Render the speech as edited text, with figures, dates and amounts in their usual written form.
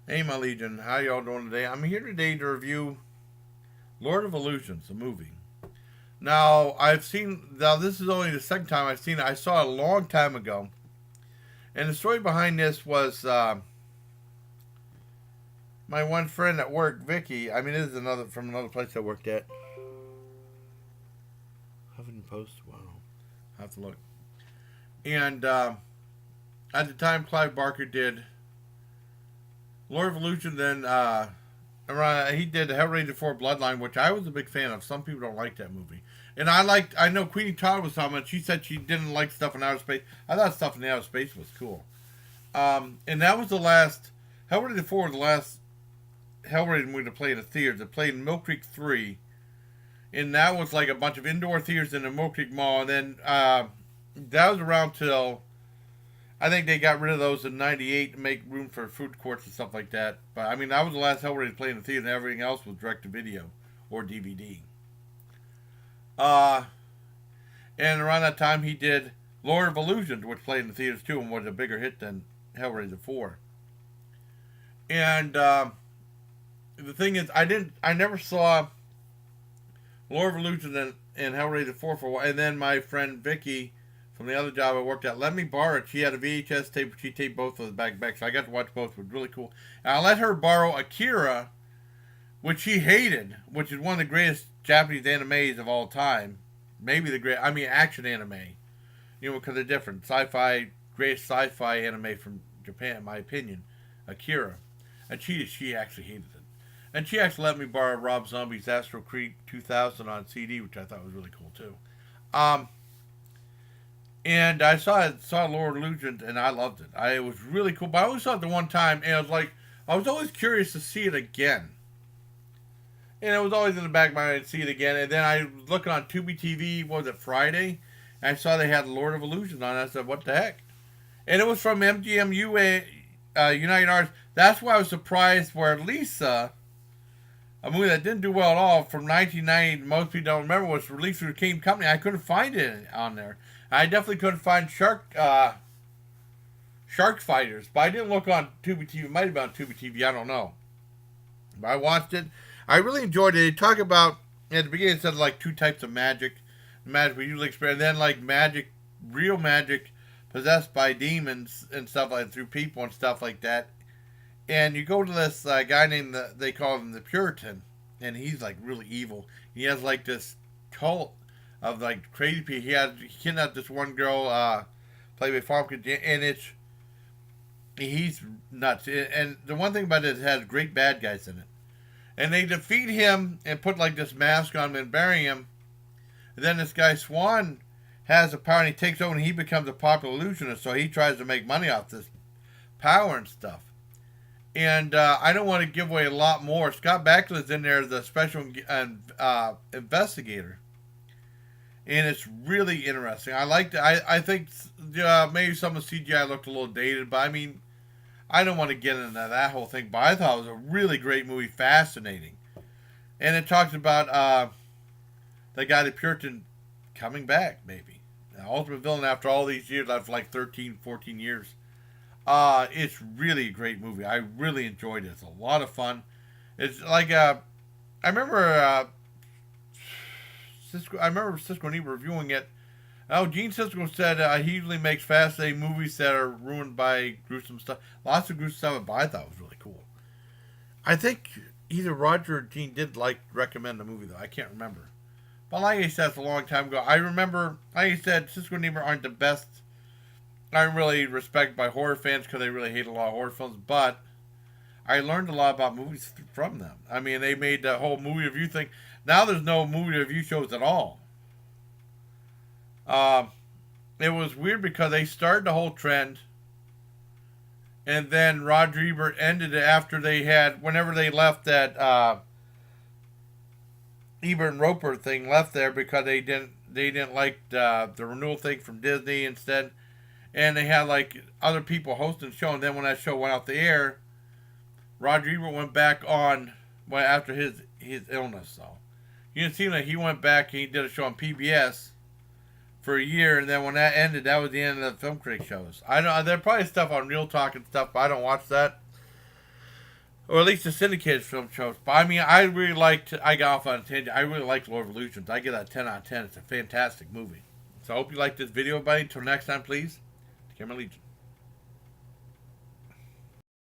Hey, my Legion, how y'all doing today? I'm here today to review Lord of Illusions, the movie. Now, this is only the second time I've seen it. I saw it a long time ago. And the story behind this was my one friend at work, Vicky. I mean, this is from another place I worked at. Huffington Post? Wow. I have to look. And at the time, Clive Barker did Lord of Illusion, then he did Hellraiser 4 Bloodline, which I was a big fan of. Some people don't like that movie. And I know Queenie Todd was talking about, she said she didn't like stuff in outer space. I thought stuff in outer space was cool. And that was the last, Hellraiser 4 was the last Hellraiser movie to play in a theater. It played in Mill Creek 3. And that was like a bunch of indoor theaters in the Mill Creek Mall. And then that was around till I think they got rid of those in '98 to make room for food courts and stuff like that. But I mean, that was the last Hellraiser to play in the theater, and everything else was direct to video or DVD. Uh, and around that time, he did Lord of Illusions, which played in the theaters too, and was a bigger hit than Hellraiser 4. And the thing is, I never saw Lord of Illusions and Hellraiser 4 for a while. And then my friend Vicky from the other job I worked at let me borrow it. She had a VHS tape. She taped both of the back to back, so I got to watch both. It was really cool. And I let her borrow Akira, which she hated, which is one of the greatest Japanese animes of all time. Maybe action anime. You know, because they're different. Greatest sci-fi anime from Japan, in my opinion. Akira. And she actually hated it. And she actually let me borrow Rob Zombie's Astro Creek 2000 on CD, which I thought was really cool too. Um, and saw Lord Illusion, and I loved it. It was really cool. But I only saw it the one time, and I was always curious to see it again. And it was always in the back of my mind to see it again. And then I was looking on Tubi TV, what was it, Friday? And I saw they had Lord of Illusion on. I said, what the heck? And it was from MGMU, United Artists. That's why I was surprised where Lisa, a movie that didn't do well at all, from 1990, most people don't remember, was released through the King Company. I couldn't find it on there. I definitely couldn't find Shark Fighters, but I didn't look on Tubi TV. It might have been on Tubi TV. I don't know. But I watched it. I really enjoyed it. They talk about, at the beginning, it said like two types of magic. Magic we usually experience, and then like magic, real magic, possessed by demons and stuff like through people and stuff like that. And you go to this guy named they call him the Puritan, and he's like really evil. He has like this cult of like crazy people. He kidnapped this one girl, played by Farm, and he's nuts. And the one thing about it has great bad guys in it, and they defeat him and put like this mask on him and bury him. And then this guy Swan has a power, and he takes over, and he becomes a popular illusionist. So he tries to make money off this power and stuff. And I don't want to give away a lot more. Scott Bakula's in there as a special investigator, and it's really interesting. I liked it. I think maybe some of the CGI looked a little dated, but I mean, I don't want to get into that whole thing. But I thought it was a really great movie, fascinating, and it talks about the guy, the Puritan, coming back, maybe the ultimate villain after all these years, after like 13, 14 years. It's really a great movie. I really enjoyed it. It's a lot of fun. It's like I remember I remember Cisco and Ebert reviewing it. Oh, Gene Siskel said he usually makes fascinating movies that are ruined by gruesome stuff. Lots of gruesome stuff, but I thought it was really cool. I think either Roger or Gene did recommend the movie though. I can't remember. But like I said, it's a long time ago. I remember, like I said, Cisco and Ebert aren't the best. Aren't really respected by horror fans because they really hate a lot of horror films, but I learned a lot about movies from them. I mean, they made the whole movie review thing. Now there's no movie review shows at all. Uh, it was weird because they started the whole trend, and then Roger Ebert ended it after whenever they left that Ebert and Roper thing left there because they didn't like the renewal thing from Disney instead. And they had like other people hosting the show, and then when that show went off the air, Roger Ebert went back on after his illness. So you can see that he went back and he did a show on PBS for a year, and then when that ended, that was the end of the film critic shows. I know there's probably stuff on Real Talk and stuff, but I don't watch that. or at least the syndicated film shows. But I mean, I really liked. I got off on a tangent. I really liked Lord of Illusions. I give that 10 out of 10. It's a fantastic movie. So I hope you liked this video, everybody. Until next time, please. Take care, my legion.